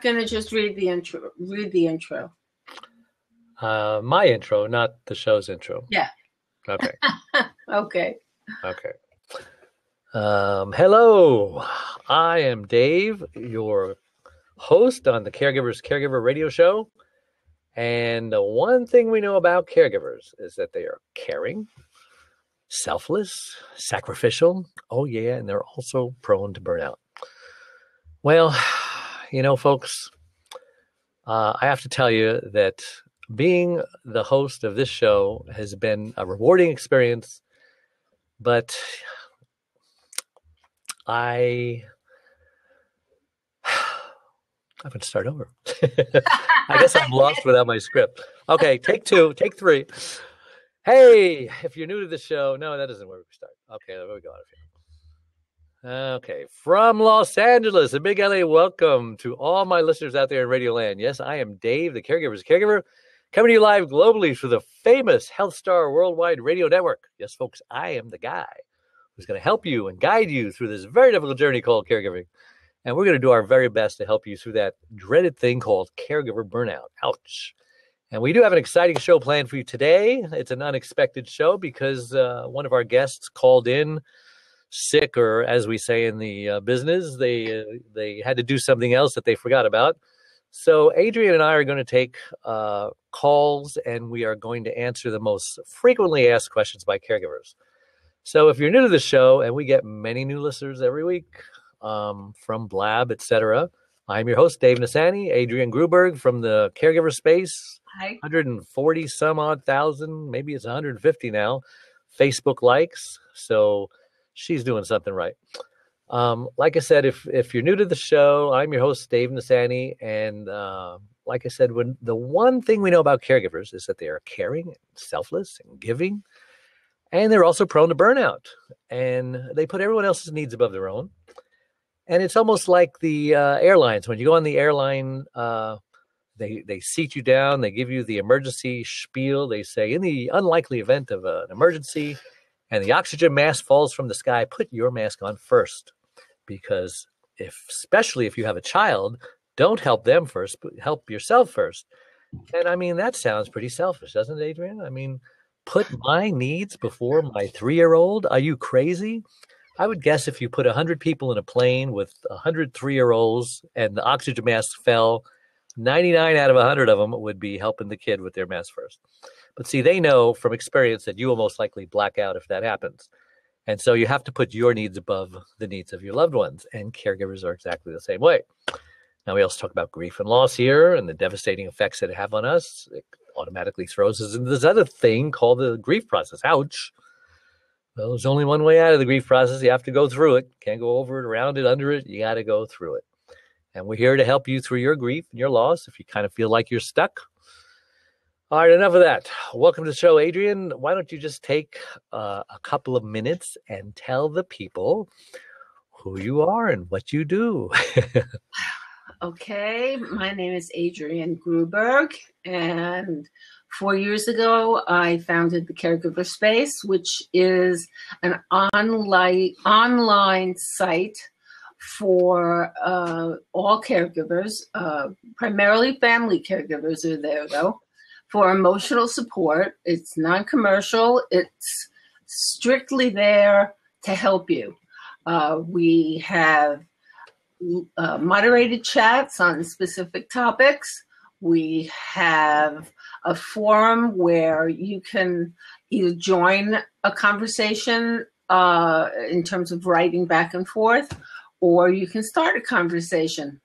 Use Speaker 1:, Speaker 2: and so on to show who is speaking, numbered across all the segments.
Speaker 1: Gonna just read the intro. Read the intro.
Speaker 2: My intro, not the show's intro.
Speaker 1: Yeah.
Speaker 2: Okay.
Speaker 1: Okay.
Speaker 2: Okay. Hello, I am Dave, your host on the Caregiver radio show. And the one thing we know about caregivers is that they are caring, selfless, sacrificial. Oh, yeah. And they're also prone to burnout. Well, folks, I have to tell you that being the host of this show has been a rewarding experience, but I'm going to start over. I guess I'm lost without my script. Okay, take 2, take 3. Hey, if you're new to the show, no, that doesn't work. Start. Okay, there we go. Okay, from Los Angeles, the Big LA, welcome to all my listeners out there in Radio Land. Yes, I am Dave, the Caregiver's Caregiver, coming to you live globally through the famous Health Star Worldwide Radio Network. Yes, folks, I am the guy who's going to help you and guide you through this very difficult journey called caregiving. And we're going to do our very best to help you through that dreaded thing called caregiver burnout. Ouch. And we do have an exciting show planned for you today. It's an unexpected show because one of our guests called in sick, or as we say in the business, they had to do something else that they forgot about. So Adrienne and I are going to take calls, and we are going to answer the most frequently asked questions by caregivers. So if you're new to the show, and we get many new listeners every week from Blab, etc., I'm your host, Dave Nassaney, Adrienne Gruberg from the Caregiver space.
Speaker 1: Hi.
Speaker 2: 140 some odd thousand, maybe it's 150 now, Facebook likes. So she's doing something right. Like I said, if you're new to the show, I'm your host, Dave Nassaney. And like I said, when the one thing we know about caregivers is that they are caring, selfless, and giving. And they're also prone to burnout. And they put everyone else's needs above their own. And it's almost like the airlines. When you go on the airline, they seat you down. They give you the emergency spiel. They say, in the unlikely event of an emergency, and the oxygen mask falls from the sky, put your mask on first. Because especially if you have a child, don't help them first, but help yourself first. And I mean, that sounds pretty selfish, doesn't it, Adrienne? I mean, put my needs before my 3-year-old? Are you crazy? I would guess if you put 100 people in a plane with 100 3-year-olds and the oxygen mask fell, 99 out of 100 of them would be helping the kid with their mask first. But see, they know from experience that you will most likely black out if that happens. And so you have to put your needs above the needs of your loved ones. And caregivers are exactly the same way. Now, we also talk about grief and loss here and the devastating effects that it have on us. It automatically throws us into this other thing called the grief process. Ouch. Well, there's only one way out of the grief process. You have to go through it. Can't go over it, around it, under it. You got to go through it. And we're here to help you through your grief and your loss if you kind of feel like you're stuck. All right, enough of that. Welcome to the show, Adrienne. Why don't you just take a couple of minutes and tell the people who you are and what you do?
Speaker 1: Okay, my name is Adrienne Gruberg, and 4 years ago, I founded the Caregiver Space, which is an online site for all caregivers. Primarily family caregivers are there, though, for emotional support. It's non-commercial. It's strictly there to help you. We have moderated chats on specific topics. We have a forum where you can either join a conversation in terms of writing back and forth, or you can start a conversation.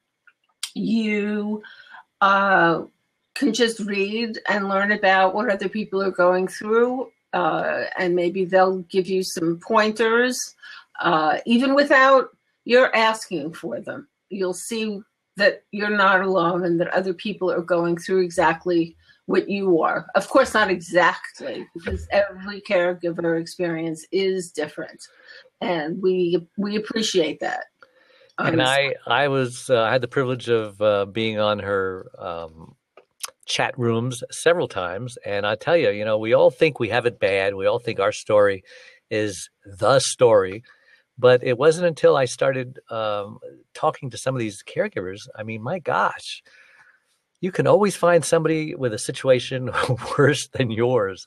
Speaker 1: You can just read and learn about what other people are going through, and maybe they'll give you some pointers, even without you're asking for them. You'll see that you're not alone and that other people are going through exactly what you are. Of course, not exactly, because every caregiver experience is different, and we appreciate that.
Speaker 2: And I had the privilege of being on her chat rooms several times, and I tell you, we all think we have it bad. We all think our story is the story, But it wasn't until I started talking to some of these caregivers. I mean, my gosh, you can always find somebody with a situation worse than yours.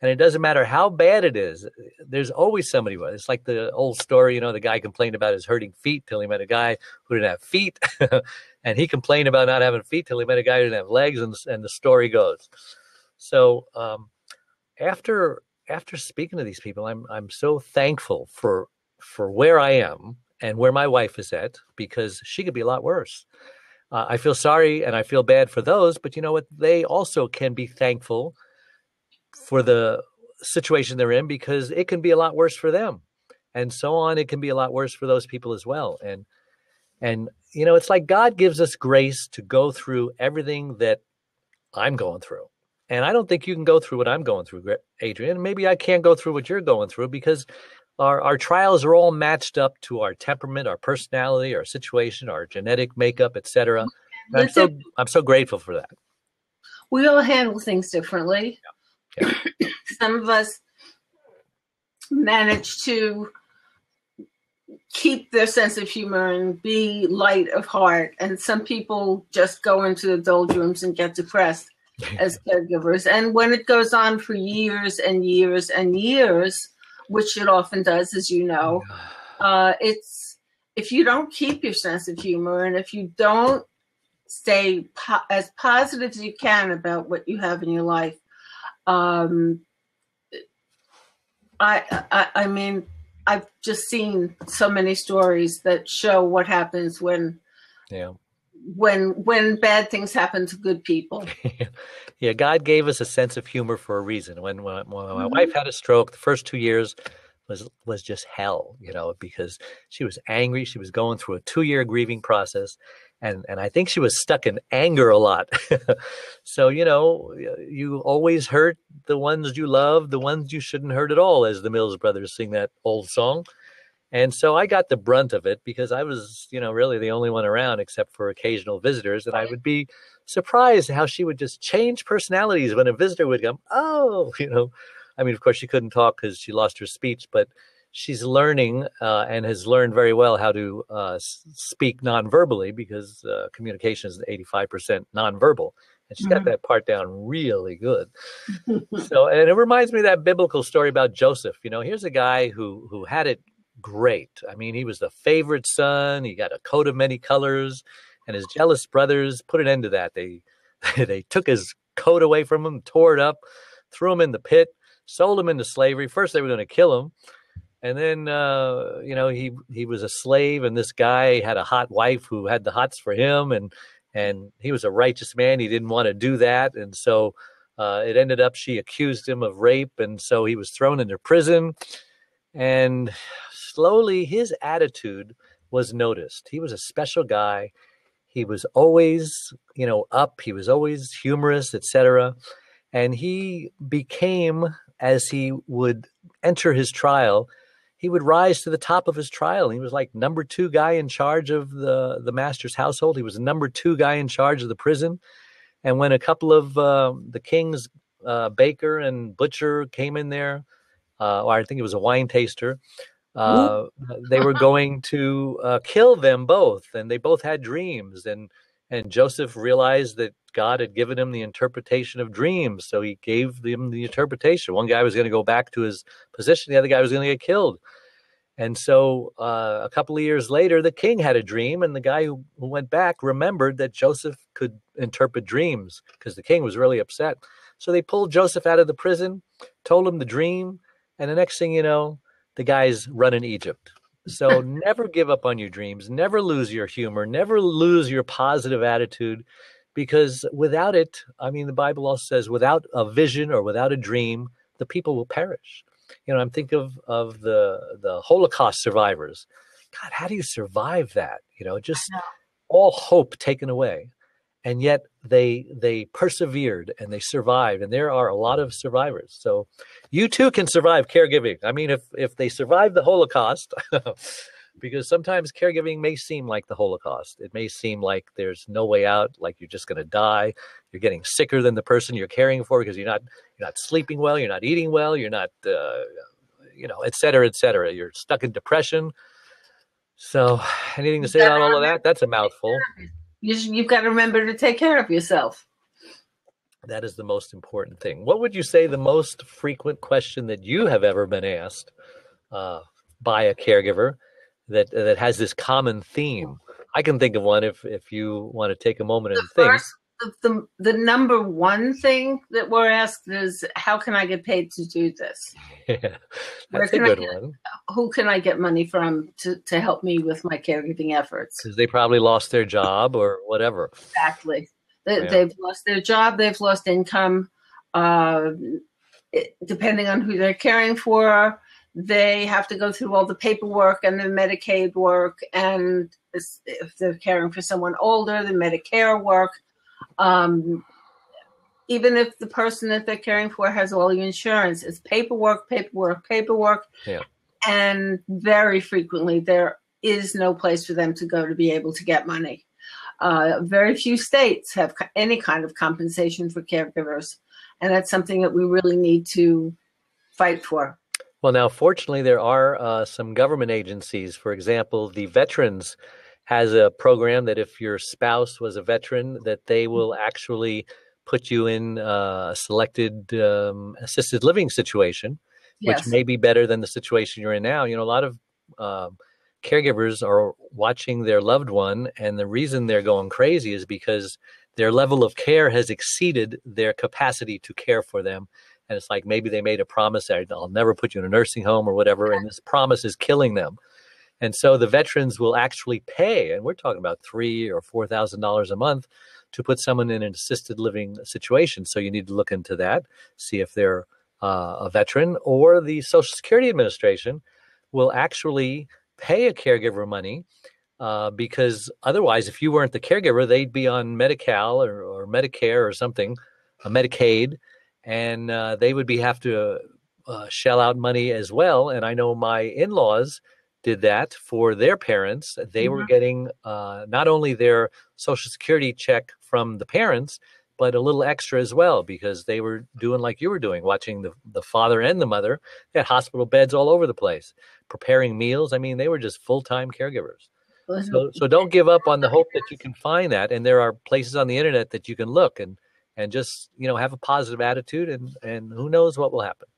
Speaker 2: And it doesn't matter how bad it is. There's always somebody. It's like the old story, the guy complained about his hurting feet till he met a guy who didn't have feet. And he complained about not having feet till he met a guy who didn't have legs. And the story goes. So after speaking to these people, I'm so thankful for where I am and where my wife is at, because she could be a lot worse. I feel sorry and I feel bad for those, but you know what? They also can be thankful for the situation they're in, because it can be a lot worse for them, and so on. It can be a lot worse for those people as well. And it's like God gives us grace to go through everything that I'm going through. And I don't think you can go through what I'm going through, Adrienne. Maybe I can't go through what you're going through, because our trials are all matched up to our temperament, our personality, our situation, our genetic makeup, etc. I'm so grateful for that.
Speaker 1: We all handle things differently.
Speaker 2: Yeah.
Speaker 1: Some of us manage to keep their sense of humor and be light of heart, and some people just go into the doldrums and get depressed as caregivers. And when it goes on for years and years and years, which it often does, as you know, it's, if you don't keep your sense of humor, and if you don't stay as positive as you can about what you have in your life, I mean, I've just seen so many stories that show what happens when bad things happen to good people.
Speaker 2: Yeah, God gave us a sense of humor for a reason. When my wife had a stroke, the first 2 years was just hell, because she was angry. She was going through a 2-year grieving process. And I think she was stuck in anger a lot. So, you always hurt the ones you love, the ones you shouldn't hurt at all, as the Mills Brothers sing that old song. And so I got the brunt of it, because I was, really the only one around except for occasional visitors. And I would be surprised how she would just change personalities when a visitor would come. Oh, I mean, of course, she couldn't talk because she lost her speech, but she's learning and has learned very well how to speak non-verbally, because communication is 85% non-verbal. And she's got that part down really good. So, and it reminds me of that biblical story about Joseph. Here's a guy who had it great. I mean, he was the favorite son. He got a coat of many colors, and his jealous brothers put an end to that. They took his coat away from him, tore it up, threw him in the pit, sold him into slavery. First, they were going to kill him. And then, he was a slave, and this guy had a hot wife who had the hots for him. And he was a righteous man. He didn't want to do that. And so it ended up, she accused him of rape. And so he was thrown into prison. And slowly his attitude was noticed. He was a special guy. He was always, up. He was always humorous, etc. And he became, as he would enter his trial, he would rise to the top of his trial. He was like number 2 guy in charge of the master's household. He was number 2 guy in charge of the prison. And when a couple of the king's baker and butcher came in there, or I think it was a wine taster, they were going to kill them both. And they both had dreams. And Joseph realized that God had given him the interpretation of dreams. So he gave them the interpretation. One guy was going to go back to his position. The other guy was going to get killed. And so a couple of years later, the king had a dream. And the guy who went back remembered that Joseph could interpret dreams, because the king was really upset. So they pulled Joseph out of the prison, told him the dream. And the next thing you know, the guy's running Egypt. So never give up on your dreams. Never lose your humor. Never lose your positive attitude, because without it, I mean, the Bible also says, without a vision or without a dream, the people will perish. I'm thinking of the Holocaust survivors. God, how do you survive that? Just all hope taken away. And yet they persevered and they survived. And there are a lot of survivors. So you too can survive caregiving. I mean, if they survive the Holocaust, because sometimes caregiving may seem like the Holocaust. It may seem like there's no way out, like you're just going to die. You're getting sicker than the person you're caring for, because you're not sleeping well, you're not eating well, you're not et cetera, et cetera. You're stuck in depression. So anything to say about all of that? That's a mouthful.
Speaker 1: You've got to remember to take care of yourself.
Speaker 2: That is the most important thing. What would you say the most frequent question that you have ever been asked by a caregiver that has this common theme? I can think of one if you want to take a moment and think.
Speaker 1: The number one thing that we're asked is, how can I get paid to do this?
Speaker 2: Yeah, that's a good one.
Speaker 1: Who can I get money from to help me with my caregiving efforts?
Speaker 2: Because they probably lost their job or whatever.
Speaker 1: Exactly. They've lost their job. They've lost income. Depending on who they're caring for, they have to go through all the paperwork and the Medicaid work. And if they're caring for someone older, the Medicare work. Even if the person that they're caring for has all the insurance, it's paperwork.
Speaker 2: Yeah.
Speaker 1: And very frequently there is no place for them to go to be able to get money. Very few states have any kind of compensation for caregivers. And that's something that we really need to fight for.
Speaker 2: Well, now, fortunately, there are some government agencies. For example, the Veterans has a program that if your spouse was a veteran, that they will actually put you in a selected assisted living situation,
Speaker 1: Yes.
Speaker 2: which may be better than the situation you're in now. A lot of caregivers are watching their loved one, and the reason they're going crazy is because their level of care has exceeded their capacity to care for them. And it's like maybe they made a promise that I'll never put you in a nursing home or whatever, and this promise is killing them. And so the veterans will actually pay, and we're talking about $3,000 or $4,000 a month to put someone in an assisted living situation. So you need to look into that, see if they're a veteran, or the Social Security Administration will actually pay a caregiver money because otherwise, if you weren't the caregiver, they'd be on Medi-Cal or Medicare or something, a Medicaid, and they would have to shell out money as well. And I know my in-laws did that for their parents. They were getting not only their Social Security check from the parents, but a little extra as well, because they were doing like you were doing, watching the father and the mother. They had hospital beds all over the place, preparing meals. I mean, they were just full-time caregivers. So don't give up on the hope that you can find that. And there are places on the internet that you can look and just, have a positive attitude, and who knows what will happen.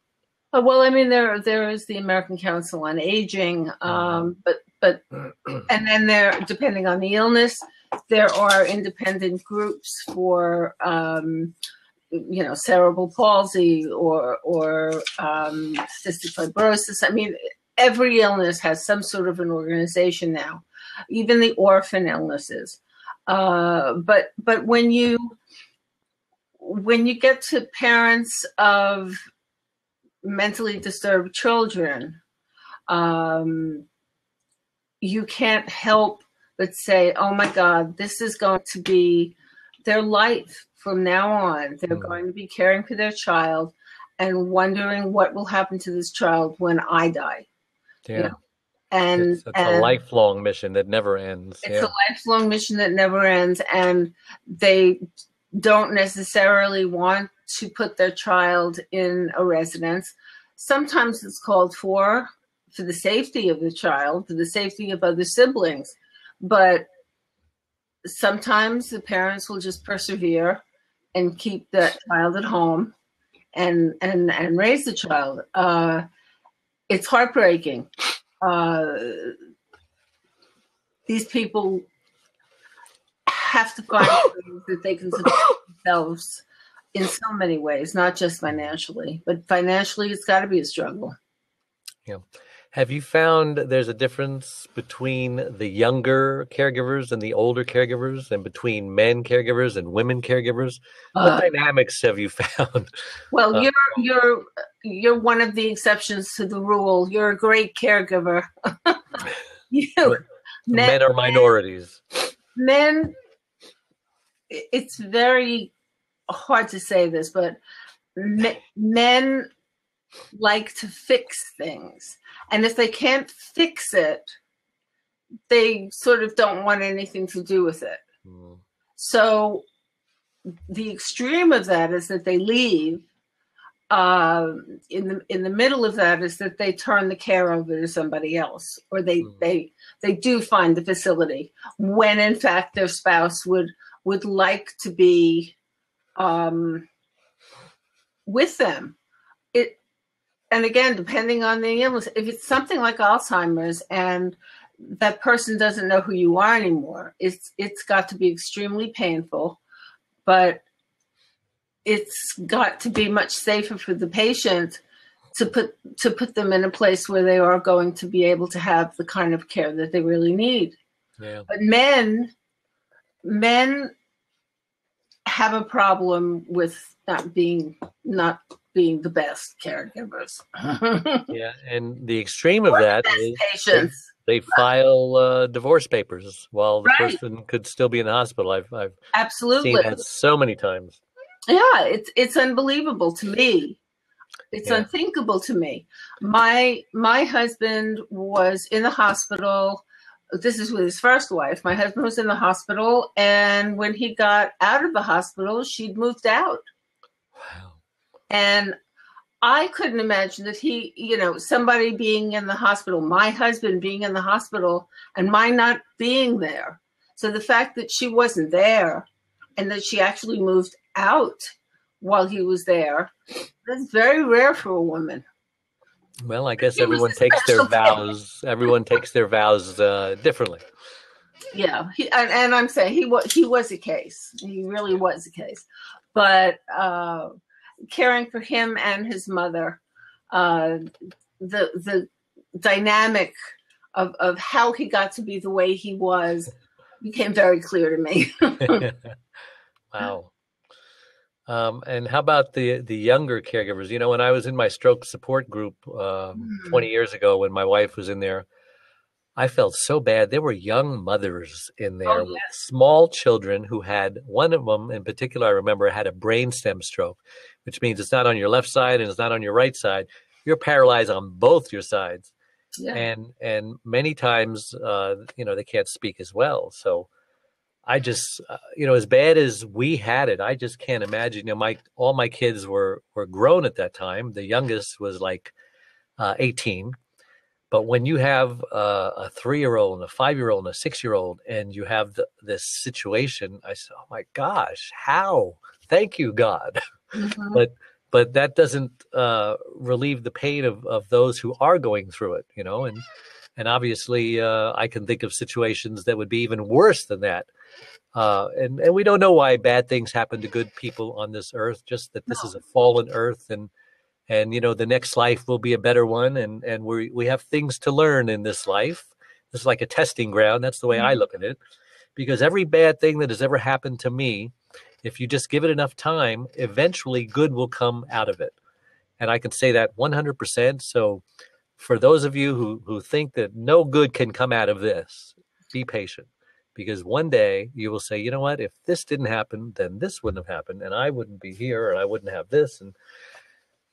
Speaker 1: Well, I mean, there is the American Council on Aging, but and then there, depending on the illness, there are independent groups for cerebral palsy or cystic fibrosis. I mean, every illness has some sort of an organization now, even the orphan illnesses. But when you get to parents of mentally disturbed children, you can't help but say, oh my God, this is going to be their life from now on. They're going to be caring for their child and wondering what will happen to this child when I die.
Speaker 2: Yeah.
Speaker 1: And
Speaker 2: it's a lifelong mission that never ends.
Speaker 1: It's a lifelong mission that never ends. And they don't necessarily want to put their child in a residence. Sometimes it's called for the safety of the child, for the safety of other siblings. But sometimes the parents will just persevere and keep that child at home and raise the child. It's heartbreaking. These people have to find ways that they can support themselves in so many ways, not just financially, but financially it's got to be a struggle.
Speaker 2: Yeah. Have you found there's a difference between the younger caregivers and the older caregivers, and between men caregivers and women caregivers? What dynamics have you found?
Speaker 1: Well, you're one of the exceptions to the rule. You're a great caregiver.
Speaker 2: Men are minorities.
Speaker 1: Men, it's very hard to say this, but men like to fix things. And if they can't fix it, they sort of don't want anything to do with it. So the extreme of that is that they leave in the middle of that is that they turn the care over to somebody else, or they do find the facility when in fact their spouse would like to be with them. And again, depending on the illness, if it's something like Alzheimer's and that person doesn't know who you are anymore, it's got to be extremely painful, but it's got to be much safer for the patient to put them in a place where they are going to be able to have the kind of care that they really need.
Speaker 2: Yeah.
Speaker 1: But men have a problem with not being the best caregivers.
Speaker 2: Yeah, and the extreme of that is
Speaker 1: patients.
Speaker 2: They file divorce papers while the person could still be in the hospital. I've
Speaker 1: absolutely
Speaker 2: seen that so many times.
Speaker 1: Yeah, it's unbelievable to me. It's unthinkable to me. My husband was in the hospital. This is with his first wife. My husband was in the hospital, and when he got out of the hospital, she'd moved out.
Speaker 2: Wow.
Speaker 1: And I couldn't imagine that somebody being in the hospital, my husband being in the hospital, and my not being there. So the fact that she wasn't there and that she actually moved out while he was there, that's very rare for a woman.
Speaker 2: Well, I guess everyone takes their vows. Everyone takes their vows differently.
Speaker 1: Yeah, and I'm saying he was a case. He really was a case. But caring for him and his mother, the dynamic of how he got to be the way he was became very clear to me.
Speaker 2: Wow. And how about the younger caregivers? When I was in my stroke support group 20 years ago, when my wife was in there, I felt so bad. There were young mothers in there with small children who had, one of them in particular, I remember, had a brainstem stroke, which means it's not on your left side and it's not on your right side. You're paralyzed on both your sides. Yeah. And many times, they can't speak as well. So I just, as bad as we had it, I just can't imagine. All my kids were grown at that time. The youngest was like 18. But when you have a 3-year-old and a 5-year-old and a 6-year-old, and you have this situation, I said, "Oh my gosh, how? Thank you, God." Mm-hmm. But that doesn't relieve the pain of those who are going through it, And obviously, I can think of situations that would be even worse than that. And we don't know why bad things happen to good people on this earth. Just that this is a fallen earth, and the next life will be a better one, and we have things to learn in this life. This is like a testing ground. That's the way I look at it, because every bad thing that has ever happened to me, if you just give it enough time, eventually good will come out of it. And I can say that 100%. So for those of you who think that no good can come out of this, be patient, because one day you will say, you know what, if this didn't happen, then this wouldn't have happened, and I wouldn't be here, and I wouldn't have this. And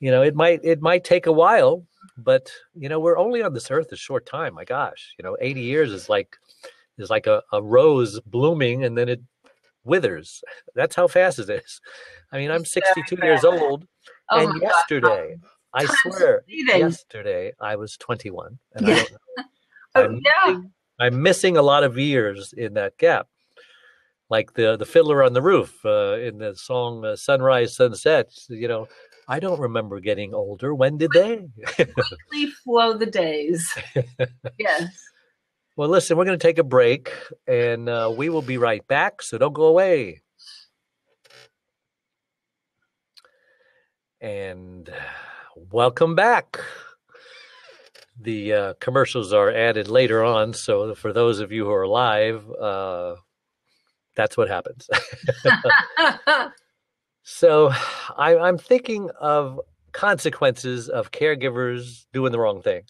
Speaker 2: it might take a while, but we're only on this earth a short time. My gosh, 80 years is like a rose blooming and then it withers. That's how fast it is. I mean, I'm 62 years old, and yesterday, I swear, yesterday I was 21, and I don't know. I'm missing a lot of years in that gap. Like the Fiddler on the Roof in the song Sunrise, Sunset, I don't remember getting older. When did they?
Speaker 1: Quickly flow the days. Yes.
Speaker 2: Well, listen, we're going to take a break, and we will be right back, so don't go away. And welcome back. The commercials are added later on, so for those of you who are live, that's what happens. So I'm thinking of consequences of caregivers doing the wrong thing.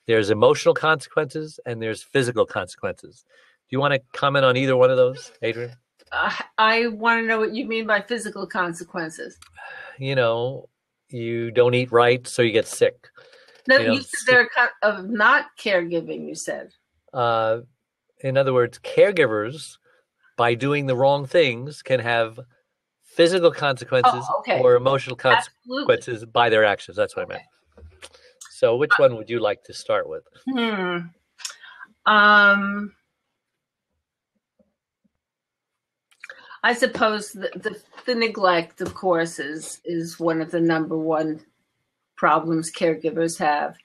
Speaker 2: There's emotional consequences and there's physical consequences. Do you want to comment on either one of those, Adrienne?
Speaker 1: I want to know what you mean by physical consequences.
Speaker 2: You don't eat right, so you get sick.
Speaker 1: No, you said they're of not caregiving, you said.
Speaker 2: In other words, caregivers, by doing the wrong things, can have physical consequences
Speaker 1: okay.
Speaker 2: or emotional
Speaker 1: Absolutely.
Speaker 2: consequences by their actions. That's what I meant. So which one would you like to start with?
Speaker 1: I suppose the neglect, of course, is one of the number one problems caregivers have.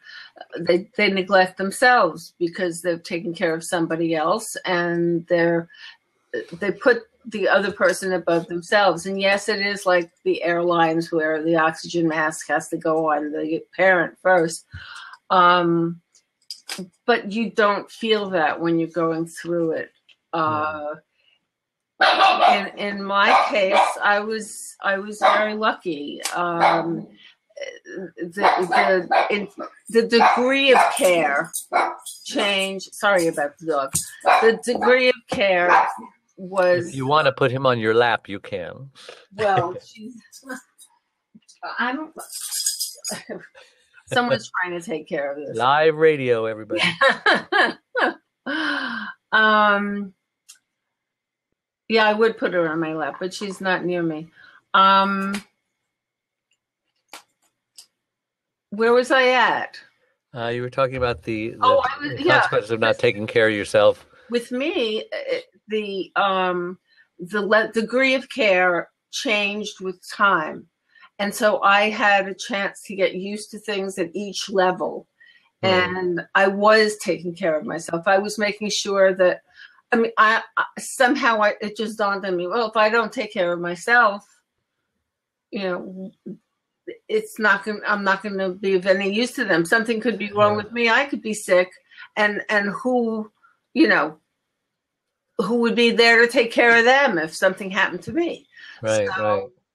Speaker 1: They neglect themselves because they've taken care of somebody else, and they put the other person above themselves. And yes, it is like the airlines where the oxygen mask has to go on the parent first. But you don't feel that when you're going through it. In my case, I was very lucky. The degree of care change. Sorry about the dog. The degree of care was.
Speaker 2: If you want to put him on your lap, you can.
Speaker 1: Well, someone's trying to take care of this.
Speaker 2: Live radio, everybody.
Speaker 1: Yeah, I would put her on my lap, but she's not near me. Where was I at?
Speaker 2: You were talking about the
Speaker 1: consequences
Speaker 2: of not taking care of yourself.
Speaker 1: With me, the degree of care changed with time. And so I had a chance to get used to things at each level. And I was taking care of myself. I was making sure that, it just dawned on me, well, if I don't take care of myself, I'm not going to be of any use to them. Something could be wrong with me. I could be sick, and who would be there to take care of them if something happened to me?
Speaker 2: Right.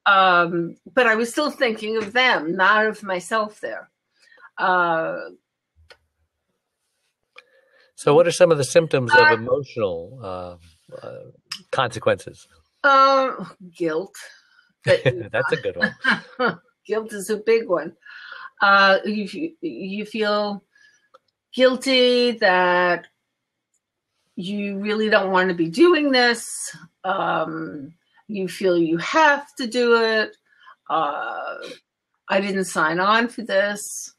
Speaker 1: But I was still thinking of them, not of myself there.
Speaker 2: So what are some of the symptoms of emotional consequences?
Speaker 1: Guilt.
Speaker 2: That's a good one.
Speaker 1: Guilt is a big one. You feel guilty that you really don't want to be doing this. You feel you have to do it. I didn't sign on for this.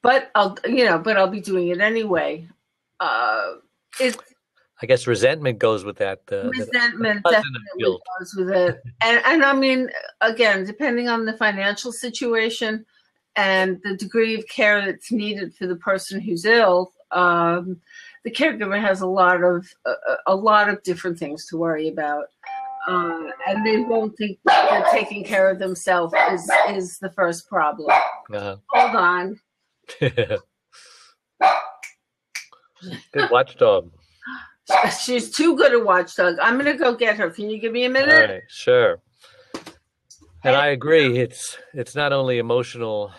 Speaker 1: But I'll be doing it anyway.
Speaker 2: I guess resentment goes with that.
Speaker 1: Resentment definitely goes with it. And I mean, again, depending on the financial situation and the degree of care that's needed for the person who's ill, the caregiver has a lot of different things to worry about. And they won't think that taking care of themselves is the first problem. Hold on.
Speaker 2: Good watchdog.
Speaker 1: She's too good a watchdog. I'm going to go get her. Can you give me a minute?
Speaker 2: All right, sure. And I agree. It's not only emotional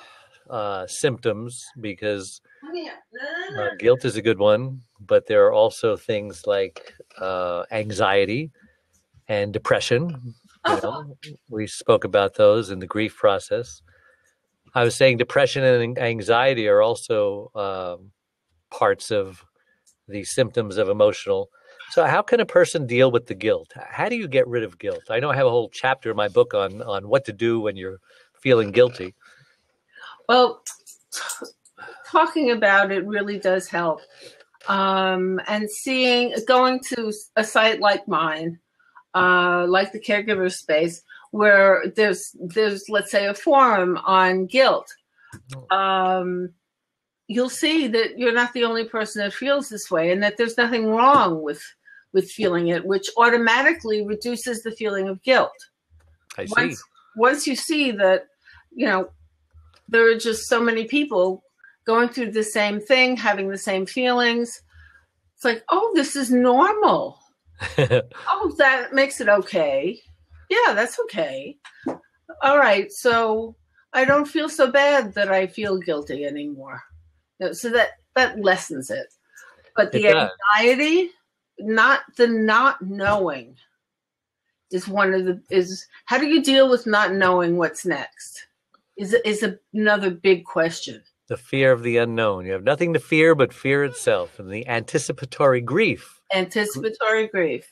Speaker 2: symptoms, because guilt is a good one, but there are also things like anxiety and depression. We spoke about those in the grief process. I was saying depression and anxiety are also parts of the symptoms of emotional. So how can a person deal with the guilt? How do you get rid of guilt? I know I have a whole chapter in my book on what to do when you're feeling guilty.
Speaker 1: Well, talking about it really does help. And going to a site like mine, like the caregiver space, where there's let's say a forum on guilt. You'll see that you're not the only person that feels this way, and that there's nothing wrong with feeling it, which automatically reduces the feeling of guilt.
Speaker 2: I see.
Speaker 1: Once you see that, there are just so many people going through the same thing, having the same feelings. It's like, oh, this is normal. Oh, that makes it okay. Yeah, that's okay. All right, so I don't feel so bad that I feel guilty anymore. So that lessens it. But the anxiety, not knowing, is how do you deal with not knowing what's next? Is another big question.
Speaker 2: The fear of the unknown. You have nothing to fear but fear itself, and the anticipatory grief.
Speaker 1: Anticipatory grief.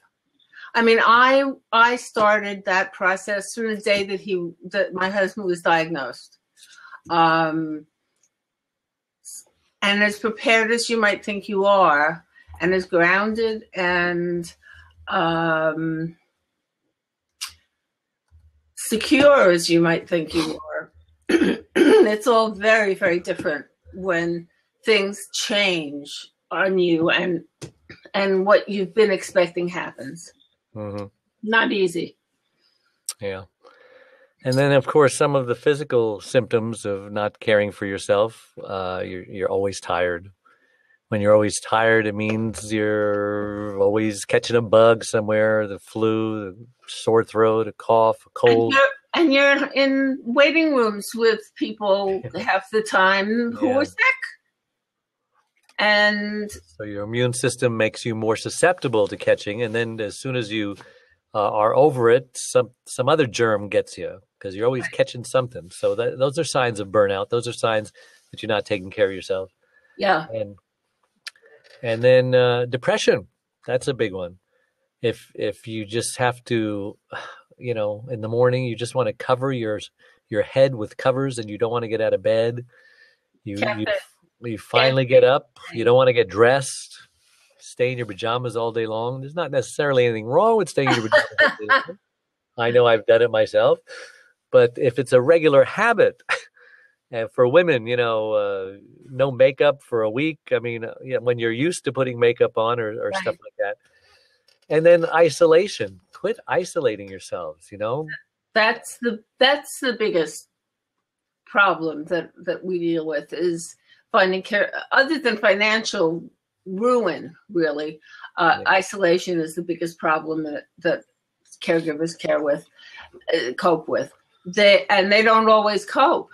Speaker 1: I mean, I started that process from the day that my husband was diagnosed. And as prepared as you might think you are, and as grounded and secure as you might think you are, it's all very, very different when things change on you and what you've been expecting happens.
Speaker 2: Mm-hmm.
Speaker 1: Not easy.
Speaker 2: Yeah. And then, of course, some of the physical symptoms of not caring for yourself, you're always tired. When you're always tired, it means you're always catching a bug somewhere, the flu, the sore throat, a cough, a cold.
Speaker 1: And you're in waiting rooms with people half the time who are sick. And
Speaker 2: so your immune system makes you more susceptible to catching. And then as soon as you are over it, some other germ gets you because you're always catching something. So those are signs of burnout. Those are signs that you're not taking care of yourself.
Speaker 1: Yeah.
Speaker 2: And then depression, that's a big one. If you just have to, in the morning, you just want to cover your head with covers and you don't want to get out of bed. You finally get up. You don't want to get dressed. Stay in your pajamas all day long. There's not necessarily anything wrong with staying in your pajamas all day long. I know I've done it myself. But if it's a regular habit, and for women, no makeup for a week. I mean, when you're used to putting makeup on or stuff like that. And then isolation. Quit isolating yourselves,
Speaker 1: That's the biggest problem that we deal with is finding care. Other than financial ruin, really, isolation is the biggest problem that caregivers cope with. They don't always cope.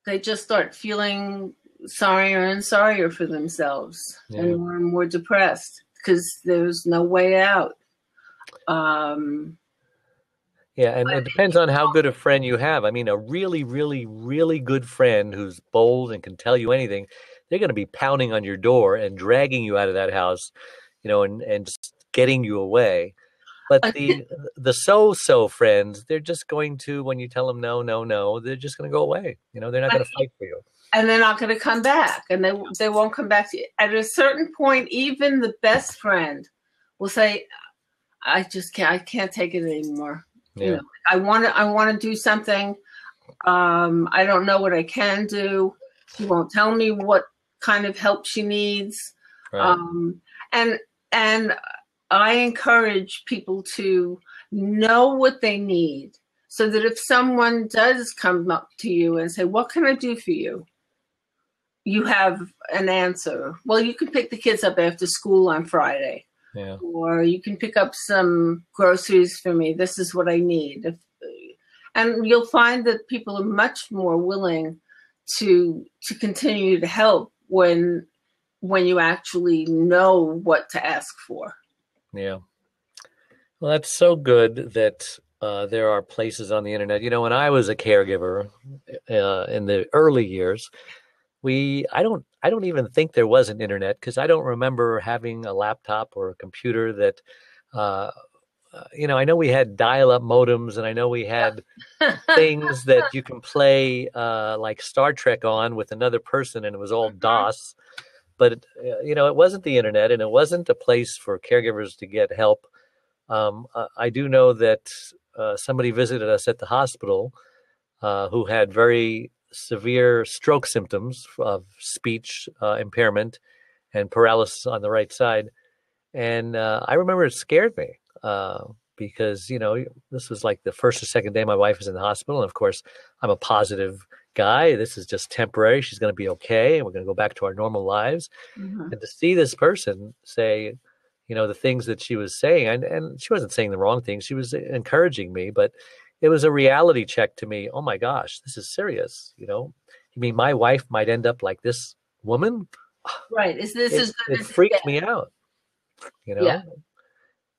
Speaker 1: They just start feeling sorrier and sorrier for themselves and more depressed because there's no way out.
Speaker 2: And it depends on how good a friend you have. I mean, a really, really, really good friend who's bold and can tell you anything, they're going to be pounding on your door and dragging you out of that house, and just getting you away. But the so-so friends, they're just going to, when you tell them no, they're just going to go away. They're not going to fight for you.
Speaker 1: And they're not going to come back. And they won't come back to you. At a certain point, even the best friend will say, I can't take it anymore.
Speaker 2: Yeah.
Speaker 1: I want to do something. I don't know what I can do. She won't tell me what kind of help she needs.
Speaker 2: Right.
Speaker 1: And I encourage people to know what they need so that if someone does come up to you and say, what can I do for you? You have an answer. Well, you can pick the kids up after school on Friday.
Speaker 2: Yeah.
Speaker 1: Or you can pick up some groceries for me. This is what I need. And you'll find that people are much more willing to continue to help when you actually know what to ask for.
Speaker 2: Yeah. Well, that's so good that there are places on the internet. When I was a caregiver in the early years, I don't even think there was an internet because I don't remember having a laptop or a computer that, I know we had dial-up modems and I know we had things that you can play like Star Trek on with another person and it was all DOS. But, it wasn't the internet and it wasn't a place for caregivers to get help. I do know that somebody visited us at the hospital who had very severe stroke symptoms of speech impairment and paralysis on the right side. And I remember it scared me because, this was like the first or second day my wife was in the hospital. And of course, I'm a positive guy. This is just temporary. She's going to be okay. And we're going to go back to our normal lives. Mm-hmm. And to see this person say, the things that she was saying, and she wasn't saying the wrong things. She was encouraging me, but it was a reality check to me. Oh my gosh, this is serious. You mean my wife might end up like this woman?
Speaker 1: Right.
Speaker 2: It freaked me out, Yeah.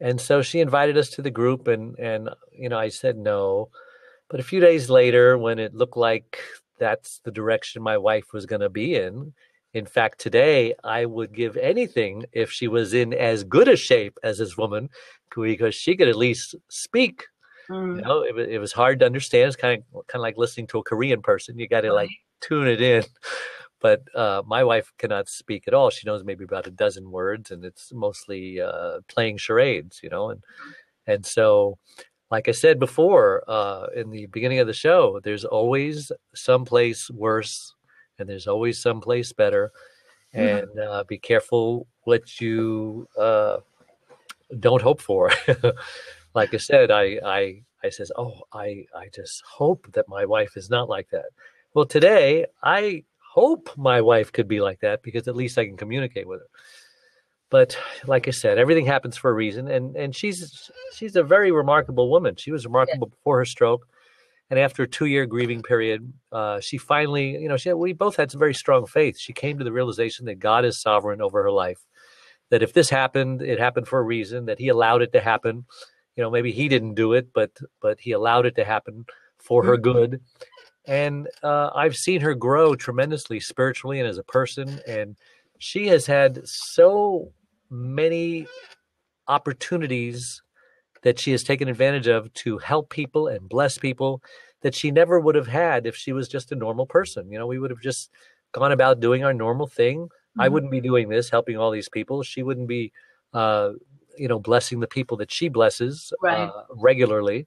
Speaker 2: And so she invited us to the group and I said no. But a few days later, when it looked like that's the direction my wife was going to be in, In fact, today I would give anything if she was in as good a shape as this woman, because she could at least speak. You know, it was hard to understand. It's kind of like listening to a Korean person. You got to like tune it in. But my wife cannot speak at all. She knows maybe about a dozen words, and it's mostly playing charades, you know. And so, like I said before, in the beginning of the show, there's always someplace worse, and there's always someplace better. And be careful what you don't hope for. Like I said, I says, oh, I just hope that my wife is not like that. Well, today I hope my wife could be like that, because at least I can communicate with her. But like I said, everything happens for a reason, and she's a very remarkable woman. She was remarkable before her stroke, and after a 2-year grieving period, she finally, you know, we both had some very strong faith. She came to the realization that God is sovereign over her life, that if this happened, it happened for a reason, that He allowed it to happen. You know, maybe He didn't do it, but He allowed it to happen for her good. And I've seen her grow tremendously spiritually and as a person. And she has had so many opportunities that she has taken advantage of to help people and bless people that she never would have had if she was just a normal person. You know, we would have just gone about doing our normal thing. I wouldn't be doing this, helping all these people. She wouldn't be, you know, blessing the people that she blesses regularly.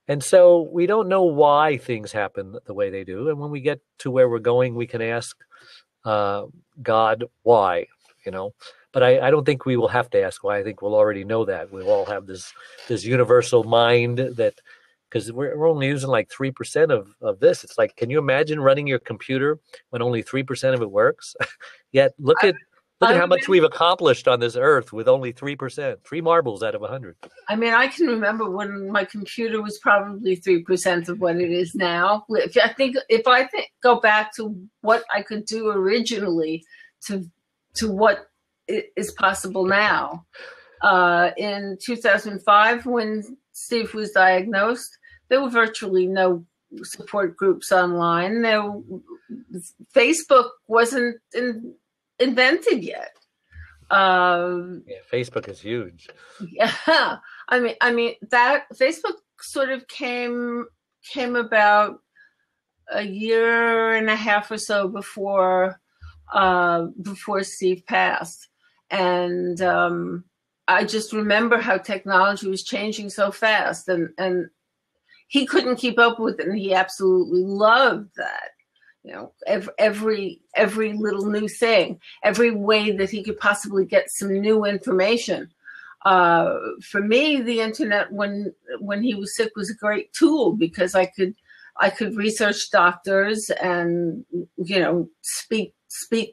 Speaker 2: And so we don't know why things happen the way they do. And when we get to where we're going, we can ask God why, you know. But I don't think we will have to ask why. I think we'll already know that. We'll all have this universal mind that, because we're only using like 3% of this. It's like, can you imagine running your computer when only 3% of it works? Yet look at how much we've accomplished on this earth with only 3%, 3 marbles out of 100.
Speaker 1: I mean, I can remember when my computer was probably 3% of what it is now. If I go back to what I could do originally to what is possible now. In 2005, when Steve was diagnosed, there were virtually no support groups online. Facebook wasn't invented yet.
Speaker 2: Facebook is huge.
Speaker 1: Yeah, I mean that Facebook sort of came about a year and a half or so before Steve passed, and I just remember how technology was changing so fast, and he couldn't keep up with it, and he absolutely loved that. You know, every little new thing, every way that he could possibly get some new information. For me, the internet when he was sick was a great tool, because I could research doctors and, you know, speak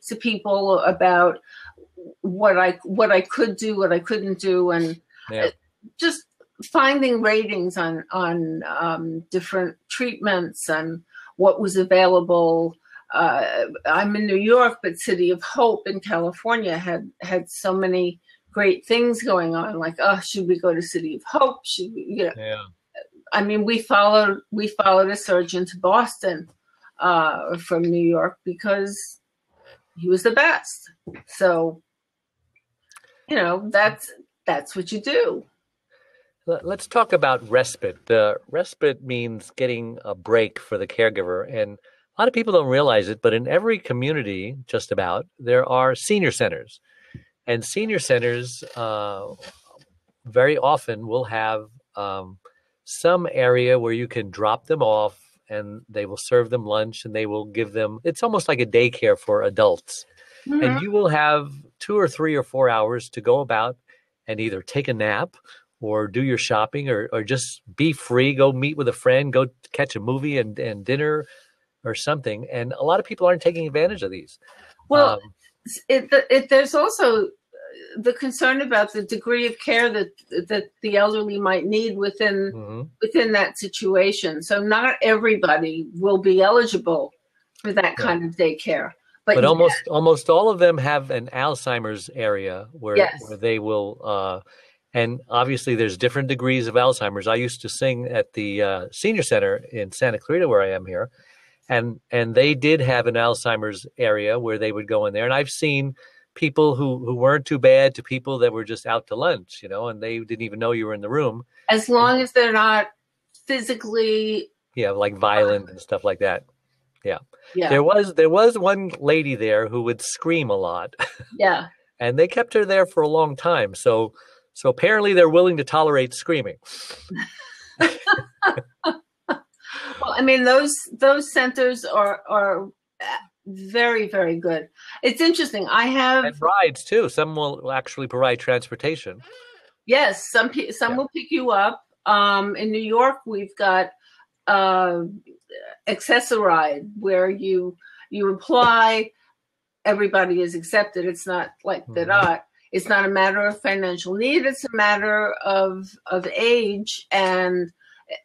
Speaker 1: to people about what I could do, what I couldn't do, and just finding ratings on different treatments and what was available. I'm in New York, but City of Hope in California had so many great things going on. Like, should we go to City of Hope? Should we? You know, I mean, we followed a surgeon to Boston from New York because he was the best. So, you know, that's what you do.
Speaker 2: Let's talk about respite. Respite means getting a break for the caregiver. And a lot of people don't realize it, but in every community, just about, there are senior centers. And senior centers very often will have some area where you can drop them off, and they will serve them lunch, and they will give them, it's almost like a daycare for adults. Mm-hmm. And you will have 2 or 3 or 4 hours to go about and either take a nap or do your shopping, or just be free, go meet with a friend, go catch a movie and dinner or something. And a lot of people aren't taking advantage of these.
Speaker 1: Well, there's also the concern about the degree of care that the elderly might need within that situation. So not everybody will be eligible for that kind of daycare. But almost all of them have an Alzheimer's area where they will and obviously there's different degrees of Alzheimer's. I used to sing at the senior center in Santa Clarita, where I am here.
Speaker 2: and they did have an Alzheimer's area where they would go in there. And I've seen people who weren't too bad to people that were just out to lunch, and they didn't even know you were in the room.
Speaker 1: As long as they're not physically,
Speaker 2: like violent and stuff like that. Yeah.
Speaker 1: Yeah.
Speaker 2: There was one lady there who would scream a lot.
Speaker 1: Yeah.
Speaker 2: And they kept her there for a long time. So apparently they're willing to tolerate screaming.
Speaker 1: Well, I mean, those centers are very, very good. It's interesting. I have
Speaker 2: and rides too. Some will actually provide transportation.
Speaker 1: Yes, some will pick you up. In New York, we've got Accessoride, where you apply, everybody is accepted. It's not like that. It's not a matter of financial need. It's a matter of age. And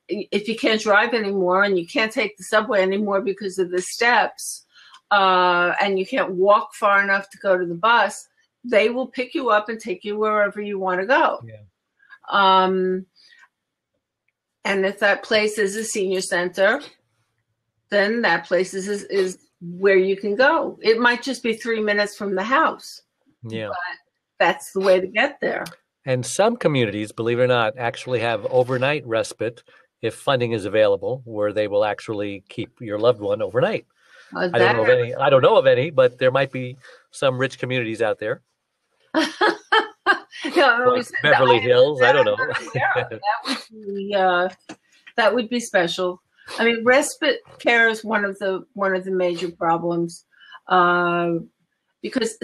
Speaker 1: if you can't drive anymore and you can't take the subway anymore because of the steps, and you can't walk far enough to go to the bus, they will pick you up and take you wherever you want to go.
Speaker 2: Yeah.
Speaker 1: And if that place is a senior center, then that place is where you can go. It might just be 3 minutes from the house.
Speaker 2: Yeah.
Speaker 1: But that's the way to get there.
Speaker 2: And some communities, believe it or not, actually have overnight respite if funding is available, where they will actually keep your loved one overnight. I don't know of any, but there might be some rich communities out there. Like Beverly Hills, I don't know.
Speaker 1: That would be special. I mean, respite care is one of the major problems, because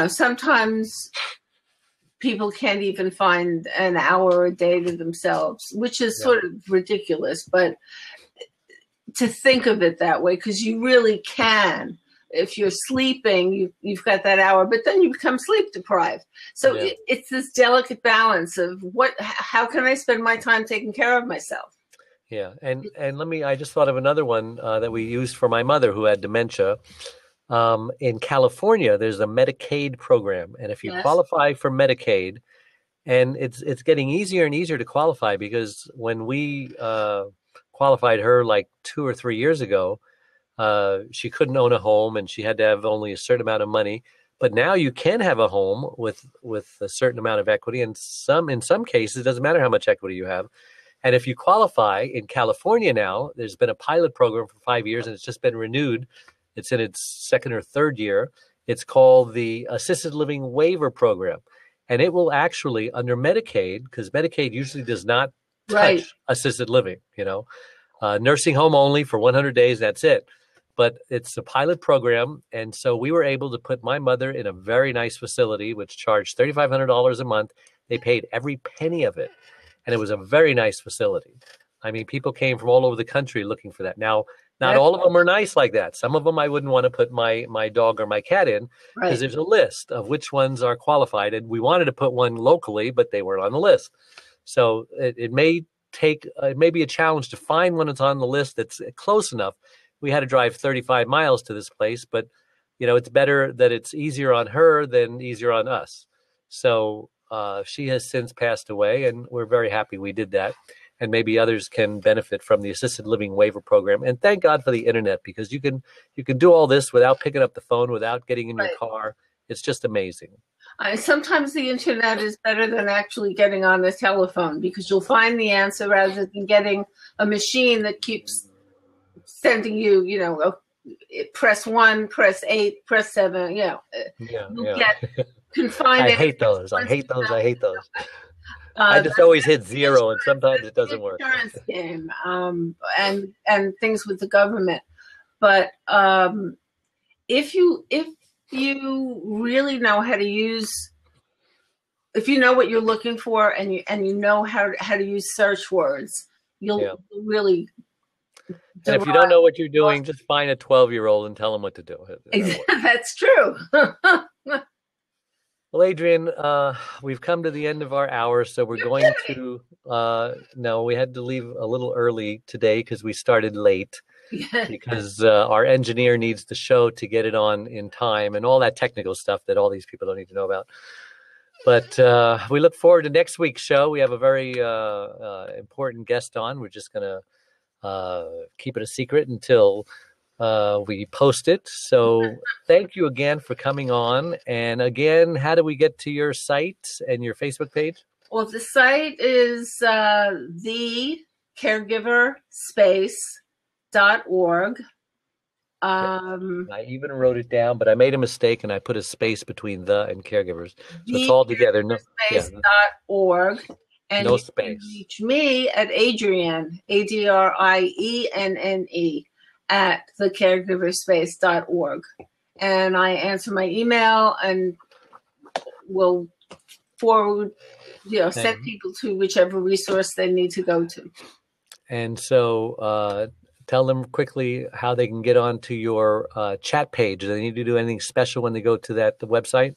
Speaker 1: sometimes people can't even find an hour a day to themselves, which is sort of ridiculous. But to think of it that way, because you really can. If you're sleeping, you've got that hour, but then you become sleep deprived. So it's this delicate balance of how can I spend my time taking care of myself?
Speaker 2: Yeah, and I just thought of another one that we used for my mother who had dementia. In California, there's a Medicaid program, and if you qualify for Medicaid, and it's getting easier and easier to qualify, because when we qualified her like 2 or 3 years ago, she couldn't own a home and she had to have only a certain amount of money. But now you can have a home with a certain amount of equity, and in some cases, it doesn't matter how much equity you have. And if you qualify in California now, there's been a pilot program for 5 years, and it's just been renewed. It's in its second or third year. It's called the Assisted Living Waiver Program. And it will actually, under Medicaid, because Medicaid usually does not touch assisted living, nursing home only for 100 days, that's it. But it's a pilot program. And so we were able to put my mother in a very nice facility, which charged $3,500 a month. They paid every penny of it. And it was a very nice facility. I mean, people came from all over the country looking for that. Now, not all of them are nice like that. Some of them I wouldn't want to put my dog or my cat in, because there's a list of which ones are qualified. And we wanted to put one locally, but they weren't on the list. So it may be a challenge to find one that's on the list that's close enough. We had to drive 35 miles to this place, but it's better that it's easier on her than easier on us. So she has since passed away, and we're very happy we did that. And maybe others can benefit from the Assisted Living Waiver Program. And thank God for the internet, because you can do all this without picking up the phone, without getting in your car. It's just amazing.
Speaker 1: Sometimes the internet is better than actually getting on the telephone, because you'll find the answer rather than getting a machine that keeps sending you, press 1, press 8, press 7. You'll get confined.
Speaker 2: I hate those. I just always hit 0, and sometimes it doesn't work.
Speaker 1: Insurance game, and things with the government. But if you really know how to use, if you know what you're looking for, and you know how to use search words, you'll really.
Speaker 2: And if you don't know what you're doing, just find a 12-year-old and tell them what to do.
Speaker 1: That's true.
Speaker 2: Well, Adrienne, we've come to the end of our hour, so we're going to, no, we had to leave a little early today because we started late, because our engineer needs the show to get it on in time and all that technical stuff that all these people don't need to know about. But we look forward to next week's show. We have a very important guest on. We're just going to keep it a secret until we post it. So thank you again for coming on. And again, how do we get to your site and your Facebook page?
Speaker 1: Well, the site is the caregiverspace.org.
Speaker 2: I even wrote it down, but I made a mistake and I put a space between the and caregivers. So it's all together. No,
Speaker 1: caregiverspace.org. And
Speaker 2: no
Speaker 1: you
Speaker 2: space.
Speaker 1: can reach me at Adrienne, ADRIENNE, at thecaregiverspace.org. And I answer my email and will forward, send people to whichever resource they need to go to.
Speaker 2: And so tell them quickly how they can get onto your chat page. Do they need to do anything special when they go to the website?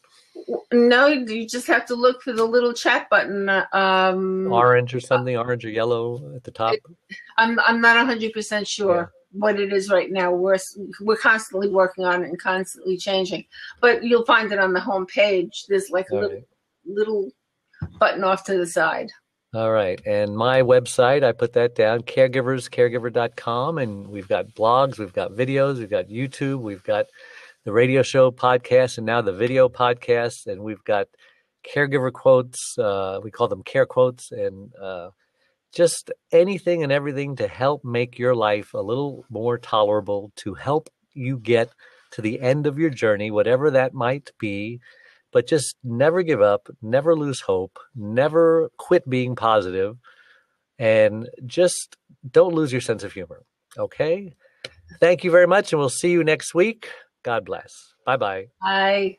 Speaker 1: No, you just have to look for the little chat button.
Speaker 2: Orange or something, orange or yellow at the top.
Speaker 1: I'm not 100% sure what it is right now. We're constantly working on it and constantly changing. But you'll find it on the home page. There's like a little button off to the side.
Speaker 2: All right. And my website, I put that down, caregiver.com. And we've got blogs, we've got videos, we've got YouTube, we've got the radio show podcast, and now the video podcast. And we've got caregiver quotes. We call them care quotes, and just anything and everything to help make your life a little more tolerable, to help you get to the end of your journey, whatever that might be. But just never give up, never lose hope, never quit being positive, and just don't lose your sense of humor. Okay? Thank you very much, and we'll see you next week. God bless. Bye-bye.
Speaker 1: Bye.